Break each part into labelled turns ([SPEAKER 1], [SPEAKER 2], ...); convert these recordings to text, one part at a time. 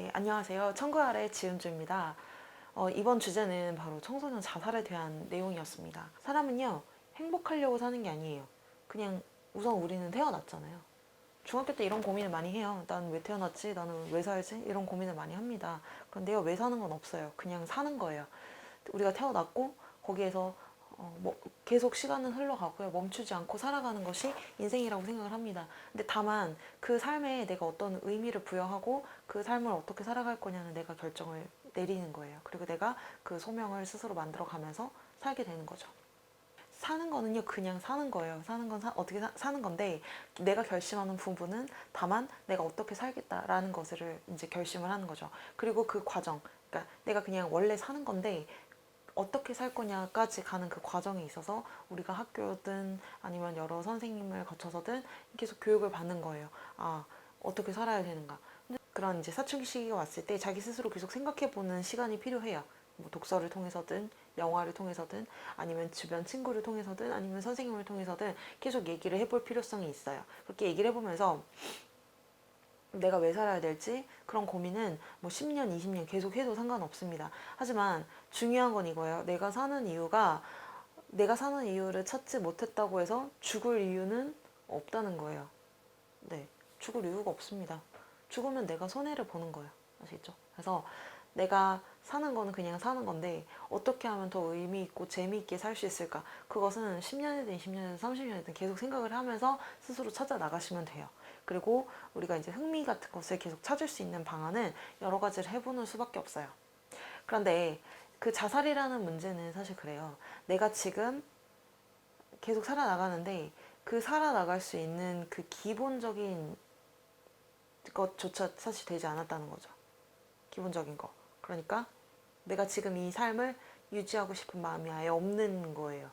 [SPEAKER 1] 네, 안녕하세요. 청구 아래 지은주입니다. 이번 주제는 바로 청소년 자살에 대한 내용이었습니다. 사람은요, 행복하려고 사는 게 아니에요. 그냥 우선 우리는 태어났잖아요. 중학교 때 이런 고민을 많이 해요. 난 왜 태어났지? 나는 왜 살지? 이런 고민을 많이 합니다. 그런데요, 왜 사는 건 없어요. 그냥 사는 거예요. 우리가 태어났고 거기에서 계속 시간은 흘러가고요. 멈추지 않고 살아가는 것이 인생이라고 생각을 합니다. 근데 다만 그 삶에 내가 어떤 의미를 부여하고 그 삶을 어떻게 살아갈 거냐는 내가 결정을 내리는 거예요. 그리고 내가 그 소명을 스스로 만들어가면서 살게 되는 거죠. 사는 거는요, 그냥 사는 거예요. 사는 건 어떻게 사는 건데, 내가 결심하는 부분은 다만 내가 어떻게 살겠다라는 것을 이제 결심을 하는 거죠. 그리고 그 과정, 그러니까 내가 그냥 원래 사는 건데, 어떻게 살 거냐까지 가는 그 과정에 있어서 우리가 학교든 아니면 여러 선생님을 거쳐서든 계속 교육을 받는 거예요. 아, 어떻게 살아야 되는가. 그런 이제 사춘기 시기가 왔을 때 자기 스스로 계속 생각해보는 시간이 필요해요. 뭐 독서를 통해서든 영화를 통해서든 아니면 주변 친구를 통해서든 아니면 선생님을 통해서든 계속 얘기를 해볼 필요성이 있어요. 그렇게 얘기를 해보면서 내가 왜 살아야 될지 그런 고민은 뭐 10년, 20년 계속 해도 상관없습니다. 하지만 중요한 건 이거예요. 내가 사는 이유를 찾지 못했다고 해서 죽을 이유는 없다는 거예요. 네, 죽을 이유가 없습니다. 죽으면 내가 손해를 보는 거예요. 아시겠죠? 그래서 내가 사는 거는 그냥 사는 건데 어떻게 하면 더 의미 있고 재미있게 살 수 있을까? 그것은 10년이든 20년이든 30년이든 계속 생각을 하면서 스스로 찾아 나가시면 돼요. 그리고 우리가 이제 흥미 같은 것을 계속 찾을 수 있는 방안은 여러 가지를 해보는 수밖에 없어요. 그런데 그 자살이라는 문제는 사실 그래요. 내가 지금 계속 살아나가는데 그 살아나갈 수 있는 그 기본적인 것조차 사실 되지 않았다는 거죠. 기본적인 거. 그러니까 내가 지금 이 삶을 유지하고 싶은 마음이 아예 없는 거예요.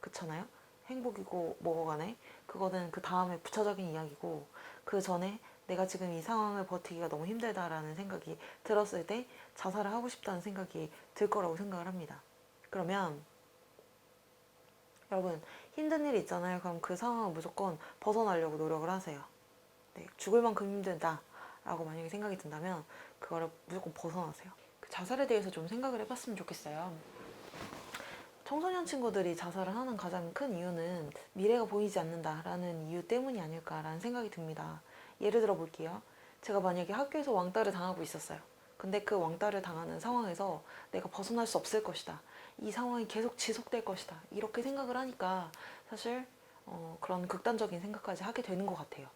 [SPEAKER 1] 그렇잖아요? 행복이고 뭐고 간에 그거는 그 다음에 부차적인 이야기고, 그 전에 내가 지금 이 상황을 버티기가 너무 힘들다라는 생각이 들었을 때 자살을 하고 싶다는 생각이 들 거라고 생각을 합니다. 그러면 여러분, 힘든 일이 있잖아요. 그럼 그 상황을 무조건 벗어나려고 노력을 하세요. 네, 죽을 만큼 힘들다 라고 만약에 생각이 든다면 그거를 무조건 벗어나세요. 그 자살에 대해서 좀 생각을 해봤으면 좋겠어요. 청소년 친구들이 자살을 하는 가장 큰 이유는 미래가 보이지 않는다라는 이유 때문이 아닐까라는 생각이 듭니다. 예를 들어 볼게요. 제가 만약에 학교에서 왕따를 당하고 있었어요. 근데 그 왕따를 당하는 상황에서 내가 벗어날 수 없을 것이다. 이 상황이 계속 지속될 것이다. 이렇게 생각을 하니까 사실 그런 극단적인 생각까지 하게 되는 것 같아요.